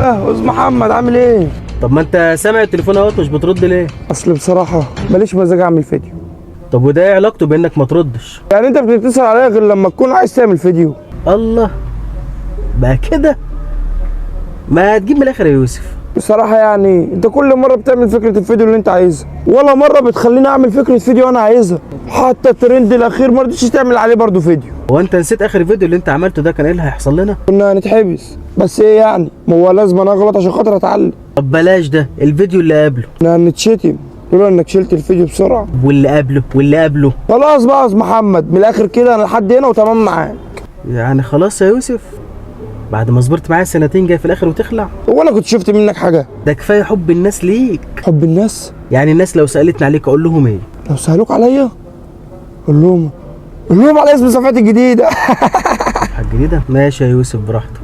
استاذ محمد عامل ايه؟ طب ما انت سامع التليفون اهوت مش بترد ليه؟ اصل بصراحه ماليش مزاج اعمل فيديو. طب وده ايه علاقته بانك ما تردش؟ يعني انت بتتصل عليا غير لما تكون عايز تعمل فيديو؟ الله بقى كده، ما تجيب من الاخر يا يوسف. بصراحه يعني انت كل مره بتعمل فكره الفيديو اللي انت عايزها، ولا مره بتخليني اعمل فكره فيديو انا عايزها. حتى الترند الاخير ما رضيتش تعمل عليه برضو فيديو. هو انت نسيت اخر فيديو اللي انت عملته ده كان ايه اللي هيحصل لنا؟ كنا هنتحبس، بس ايه يعني؟ ما هو لازم انا اغلط عشان خاطر اتعلم. طب بلاش ده، الفيديو اللي قبله. كنا هنتشتم لولا انك شلت الفيديو بسرعه. واللي قبله. خلاص بقى يا استاذ محمد، من الاخر كده انا لحد هنا وتمام معاك. يعني خلاص يا يوسف، بعد ما صبرت معايا سنتين جاي في الاخر وتخلع؟ هو انا كنت شفت منك حاجه؟ ده كفايه حب الناس ليك. حب الناس؟ يعني الناس لو سالتني عليك اقول لهم ايه؟ لو سألوك عليا قول لهم على اسم صفحتي الجديده. الجديده؟ ماشي يا يوسف براحتك.